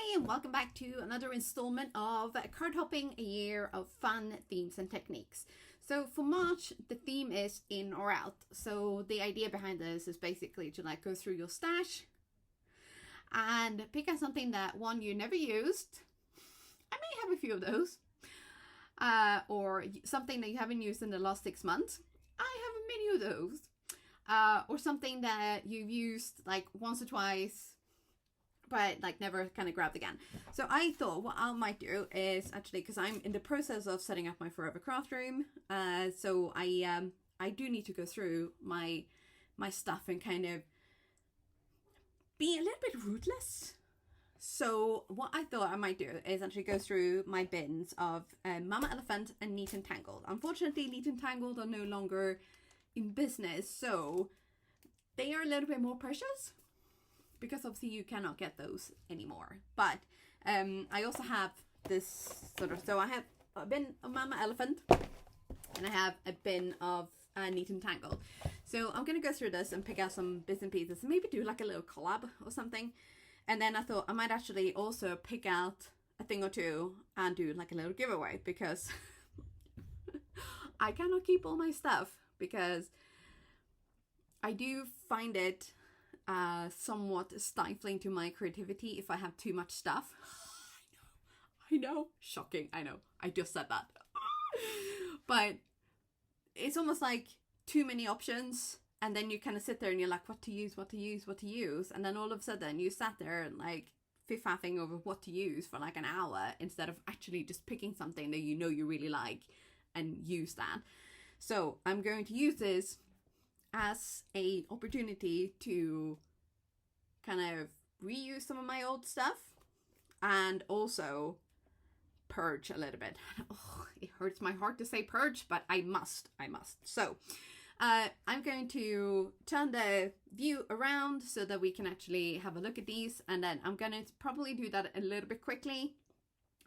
Hi and welcome back to another installment of Card Hopping, a year of fun, themes and techniques. So for March, the theme is in or out. So the idea behind this is basically to go through your stash and pick out something that one you never used. I may have a few of those. Or something that you haven't used in the last 6 months. I have many of those. Or something that you've used once or twice, but never kind of grabbed again. So I thought what I might do is actually, because I'm in the process of setting up my forever craft room, so I do need to go through my stuff and kind of be a little bit ruthless. So what I thought I might do is actually go through my bins of Mama Elephant and Neat and Tangled. Unfortunately, Neat and Tangled are no longer in business, so they are a little bit more precious, because obviously you cannot get those anymore. But I also have this so I have a bin of Mama Elephant and I have a bin of Neat and Tangled. So I'm going to go through this and pick out some bits and pieces and maybe do a little collab or something. And then I thought I might actually also pick out a thing or two and do a little giveaway, because I cannot keep all my stuff, because I do find it somewhat stifling to my creativity if I have too much stuff. I know, shocking, I know, I just said that. But it's almost like too many options, and then you kind of sit there and you're like, what to use, and then all of a sudden you sat there and fiff-faffing over what to use for an hour, instead of actually just picking something that you really like and use that. So I'm going to use this as a opportunity to kind of reuse some of my old stuff and also purge a little bit. Oh, it hurts my heart to say purge, but I must. So I'm going to turn the view around so that we can actually have a look at these, and then I'm going to probably do that a little bit quickly,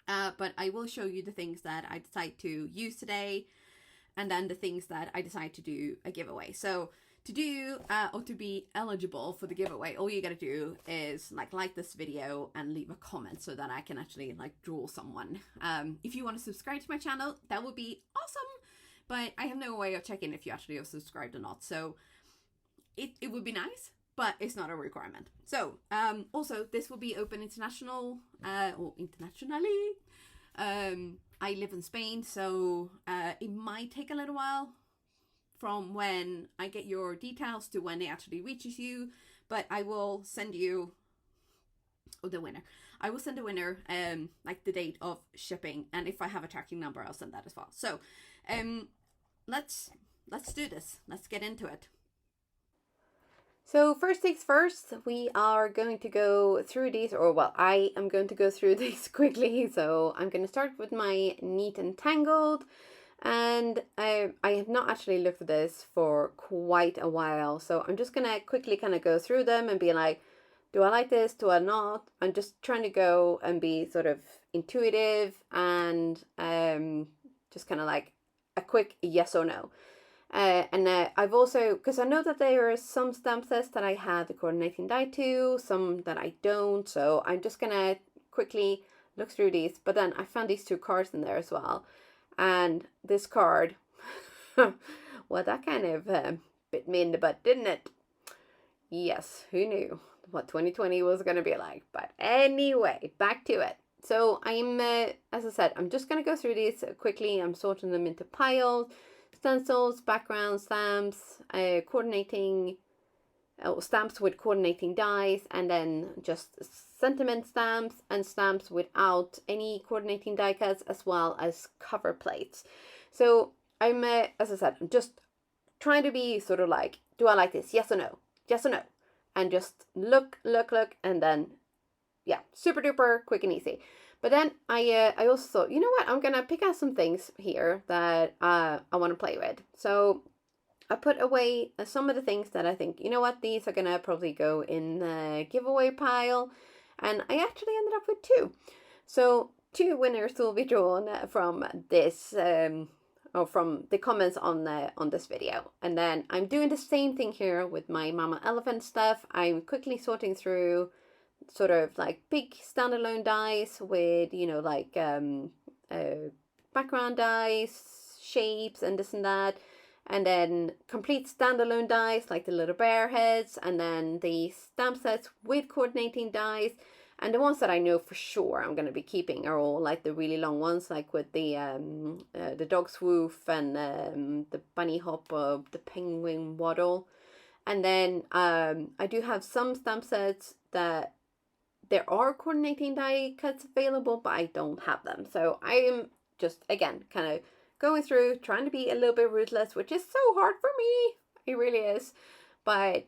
but I will show you the things that I decide to use today, and then the things that I decide to do a giveaway. So to do or to be eligible for the giveaway, all you gotta do is like this video and leave a comment so that I can actually draw someone. If you want to subscribe to my channel, that would be awesome, but I have no way of checking if you actually have subscribed or not. So it would be nice, but it's not a requirement. So also this will be open international or internationally. I live in Spain, so it might take a little while from when I get your details to when it actually reaches you, but I will send you the winner. I will send the winner the date of shipping, and if I have a tracking number, I'll send that as well. So let's do this. Let's get into it. So first things first, we are going to go through these, or well, I am going to go through these quickly. So I'm going to start with my Neat and Tangled, and I have not actually looked at this for quite a while. So I'm just going to quickly kind of go through them and be like, do I like this? Do I not? I'm just trying to go and be sort of intuitive and just kind of a quick yes or no. And I've also, because I know that there are some stamp sets that I have the coordinating die to, some that I don't, so I'm just gonna quickly look through these. But then I found these two cards in there as well, and this card, well, that kind of bit me in the butt, didn't it? Yes, who knew what 2020 was gonna be like? But anyway, back to it. So I'm, as I said, I'm just gonna go through these quickly. I'm sorting them into piles. Stencils, background stamps, coordinating stamps with coordinating dies, and then just sentiment stamps and stamps without any coordinating die cuts, as well as cover plates. So I'm, as I said, I'm just trying to be sort of do I like this? Yes or no? Yes or no? And just look, and then, yeah, super duper quick and easy. But then I also thought, you know what, I'm going to pick out some things here that I want to play with. So I put away some of the things that I think, you know what, these are going to probably go in the giveaway pile. And I actually ended up with 2. So 2 winners will be drawn from this, or from the comments on this video. And then I'm doing the same thing here with my Mama Elephant stuff. I'm quickly sorting through sort of like big standalone dies with, like background dies, shapes, and this and that. And then complete standalone dies like the little bear heads, and then the stamp sets with coordinating dies. And the ones that I know for sure I'm going to be keeping are all like the really long ones, like with the dog swoof and the bunny hop of the penguin waddle. And then I do have some stamp sets that there are coordinating die cuts available, but I don't have them. So I am just, again, kind of going through, trying to be a little bit ruthless, which is so hard for me. It really is. But,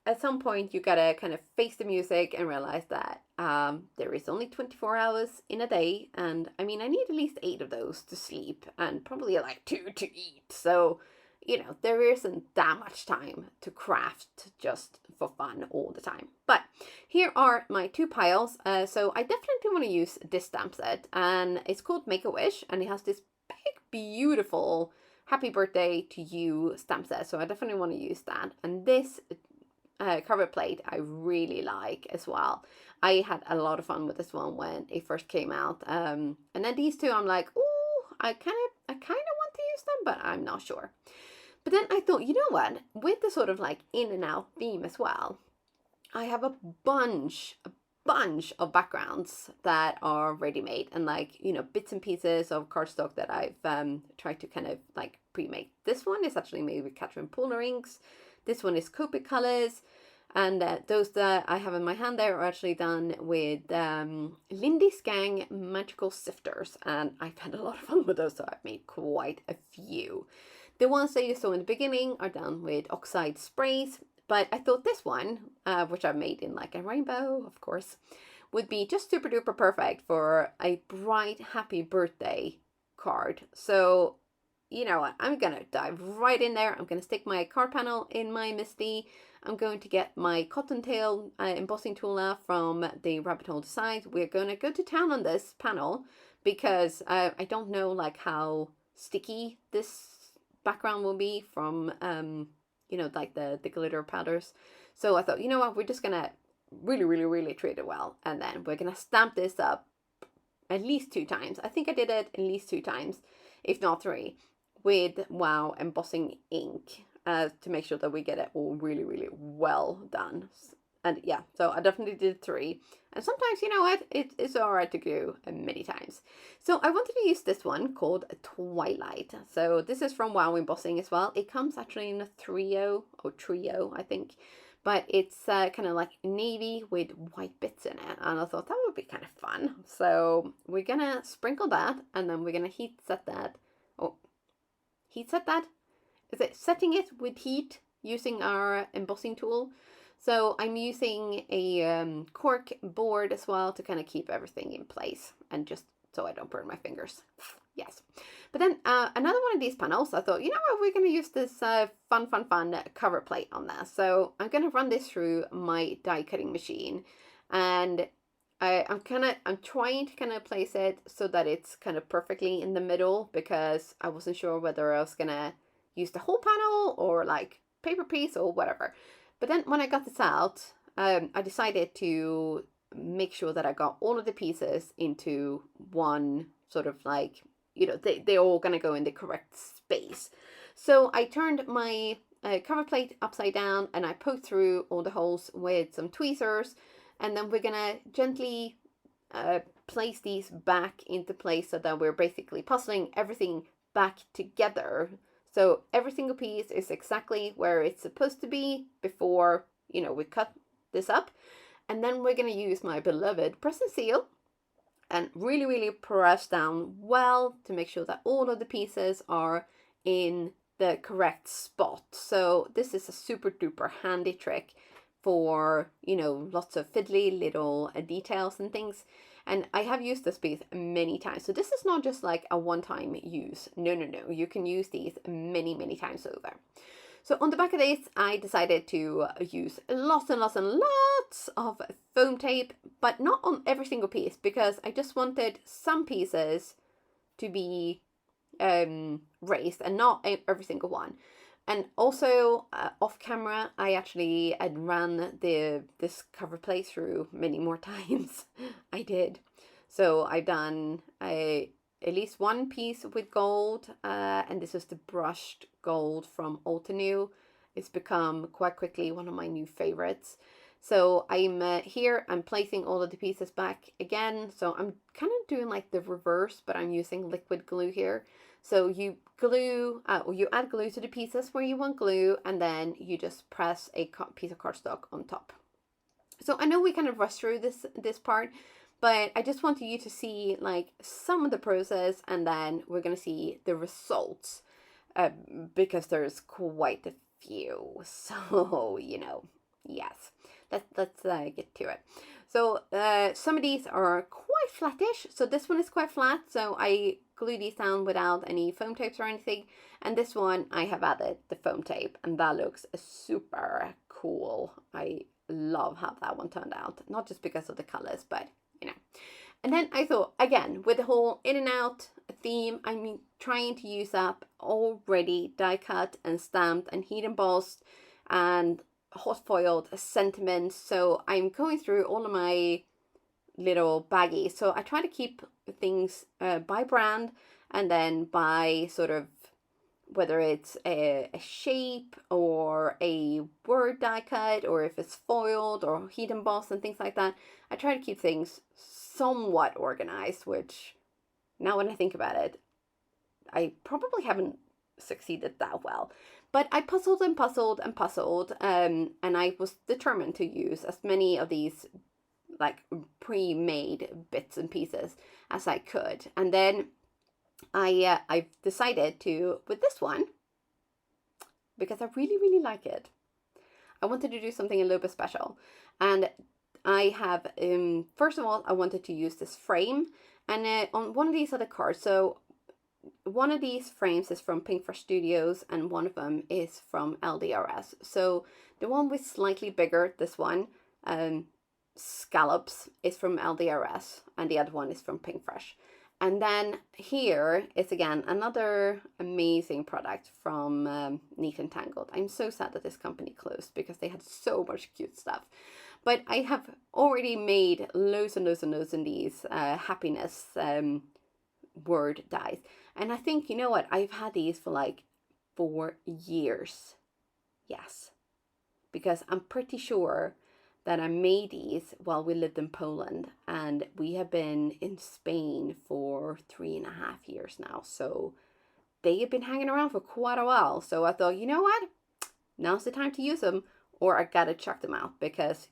at some point you gotta kind of face the music and realize that there is only 24 hours in a day. And I mean, I need at least 8 of those to sleep and probably like 2 to eat. So, there isn't that much time to craft just for fun all the time. But here are my 2 piles. So I definitely want to use this stamp set, and it's called Make-A-Wish, and it has this big, beautiful happy birthday to you stamp set. So I definitely want to use that. And this cover plate I really like as well. I had a lot of fun with this one when it first came out. And then these 2, I'm like, oh, I kind of want to use them, but I'm not sure. But then I thought, you know what? With the sort of like in and out theme as well, I have a bunch of backgrounds that are ready-made, and like, bits and pieces of cardstock that I've tried to kind of like pre-make. This one is actually made with Catherine Polar inks. This one is Copic colors. And those that I have in my hand there are actually done with Lindy Skang magical sifters. And I've had a lot of fun with those, so I've made quite a few. The ones that you saw in the beginning are done with oxide sprays, but I thought this one, which I made in like a rainbow, of course, would be just super duper perfect for a bright, happy birthday card. So, you know what, I'm going to dive right in there. I'm going to stick my card panel in my Misty. I'm going to get my cottontail embossing tool out from the Rabbit Hole Designs. We're going to go to town on this panel because I don't know like how sticky this background will be from like the glitter powders. So I thought, you know what, we're just gonna really treat it well, and then we're gonna stamp this up at least 2 times. I think I did it at least 2 times, if not 3, with Wow embossing ink to make sure that we get it all really well done. And yeah, so I definitely did 3. And sometimes, you know what, it's alright to do many times. So I wanted to use this one called Twilight. So this is from Wow Embossing as well. It comes actually in a trio, I think. But it's kind of like navy with white bits in it. And I thought that would be kind of fun. So we're going to sprinkle that, and then we're going to heat set that. Oh, heat set that? Is it setting it with heat using our embossing tool? So I'm using a cork board as well to kind of keep everything in place, and just so I don't burn my fingers. Yes. But then another one of these panels, I thought, you know what, we're going to use this fun cover plate on there. So I'm going to run this through my die cutting machine, and I'm trying to kind of place it so that it's kind of perfectly in the middle, because I wasn't sure whether I was going to use the whole panel or like paper piece or whatever. But then when I got this out, I decided to make sure that I got all of the pieces into one sort of like, they're all going to go in the correct space. So I turned my cover plate upside down, and I poked through all the holes with some tweezers. And then we're going to gently place these back into place so that we're basically puzzling everything back together. So every single piece is exactly where it's supposed to be before, we cut this up. And then we're going to use my beloved press and seal and really press down well to make sure that all of the pieces are in the correct spot. So this is a super duper handy trick for, lots of fiddly little details and things. And I have used this piece many times. So this is not just like a one-time use. No. You can use these many times over. So on the back of this, I decided to use lots and lots of foam tape, but not on every single piece, because I just wanted some pieces to be raised and not every single one. And also off camera, I actually had run this cover playthrough many more times. I did. So I've done at least one piece with gold, and this is the brushed gold from Altenew. It's become quite quickly one of my new favorites. So I'm here, I'm placing all of the pieces back again. So I'm kind of doing like the reverse, but I'm using liquid glue here. So you glue, you add glue to the pieces where you want glue, and then you just press a piece of cardstock on top. So I know we kind of rushed through this part, but I just wanted you to see like some of the process, and then we're gonna see the results, because there's quite a few. So yes, let's get to it. So some of these are quite flattish. So this one is quite flat. So I glue these down without any foam tapes or anything. And this one I have added the foam tape, and that looks super cool. I love how that one turned out. Not just because of the colors, but And then I thought, again, with the whole in and out theme, I'm trying to use up already die cut and stamped and heat embossed and hot foiled sentiments. So I'm going through all of my little baggies. So I try to keep things by brand, and then by sort of whether it's a shape or a word die cut, or if it's foiled or heat embossed and things like that. I try to keep things somewhat organized, which now when I think about it, I probably haven't succeeded that well. But I puzzled and puzzled and puzzled, and I was determined to use as many of these like pre-made bits and pieces as I could. And then I've decided to, with this one, because I really, really like it, I wanted to do something a little bit special. And I have, first of all, I wanted to use this frame. And on one of these other cards, so one of these frames is from Pink Fresh Studios, and one of them is from LDRS. So the one with slightly bigger, this one, scallops, is from LDRS, and the other one is from Pink Fresh. And then here is again another amazing product from Neat Tangled. I'm so sad that this company closed because they had so much cute stuff. But I have already made loads and loads and loads of these happiness word dies. And I think, you know what, I've had these for like 4 years. Yes. Because I'm pretty sure that I made these while we lived in Poland, and we have been in Spain for 3.5 years now. So they have been hanging around for quite a while. So I thought, you know what? Now's the time to use them, or I gotta chuck them out, because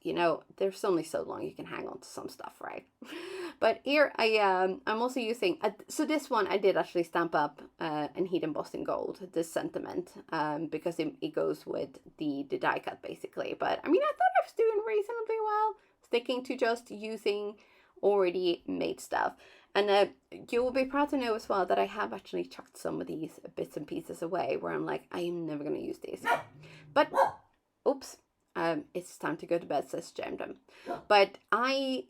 there's only so long you can hang on to some stuff, right? But here I'm also using so this one I did actually stamp up and heat embossed in gold, this sentiment, because it goes with the die cut basically. But I mean, I thought I was doing reasonably well, sticking to just using already made stuff. And you will be proud to know as well that I have actually chucked some of these bits and pieces away, where I'm like, I am never going to use these. But oops, it's time to go to bed, says Jamdom. But I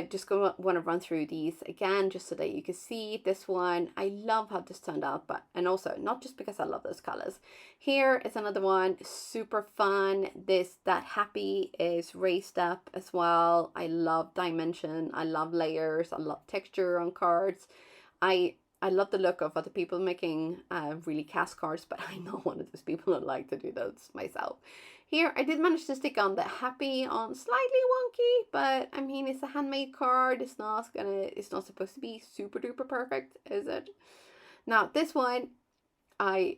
just want to run through these again, just so that you can see this one. I love how this turned out, and also not just because I love those colors. Here is another one, super fun. That happy is raised up as well. I love dimension. I love layers. I love texture on cards. I love the look of other people making really cast cards, but I'm not one of those people that like to do those myself. Here, I did manage to stick on the happy on slightly wonky, but I mean, it's a handmade card. It's not supposed to be super duper perfect, is it? Now, this one, I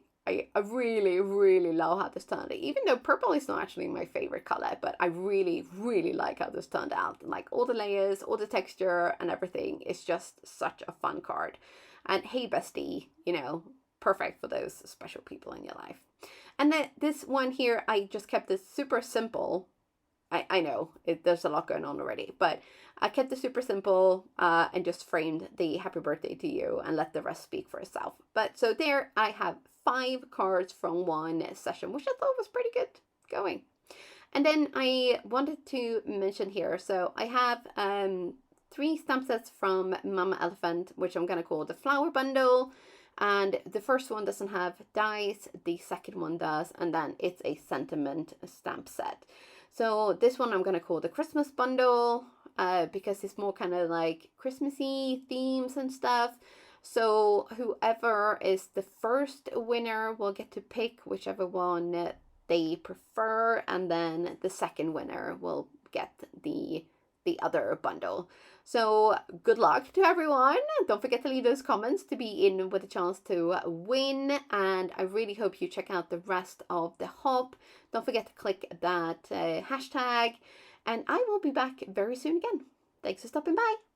really, really love how this turned out. Even though purple is not actually my favorite color, but I really, really like how this turned out. Like all the layers, all the texture and everything is just such a fun card. And hey, bestie, perfect for those special people in your life. And then this one here, I just kept this super simple. I know there's a lot going on already, but I kept it super simple and just framed the happy birthday to you and let the rest speak for itself. But so there I have 5 cards from one session, which I thought was pretty good going. And then I wanted to mention here, so I have 3 stamp sets from Mama Elephant, which I'm going to call the Flower Bundle. And the first one doesn't have dice, the second one does, and then it's a sentiment stamp set. So this one I'm gonna call the Christmas bundle, because it's more kind of like Christmassy themes and stuff. So whoever is the first winner will get to pick whichever one they prefer, and then the second winner will get the other bundle. So good luck to everyone. Don't forget to leave those comments to be in with a chance to win. And I really hope you check out the rest of the hop. Don't forget to click that hashtag. And I will be back very soon again. Thanks for stopping by.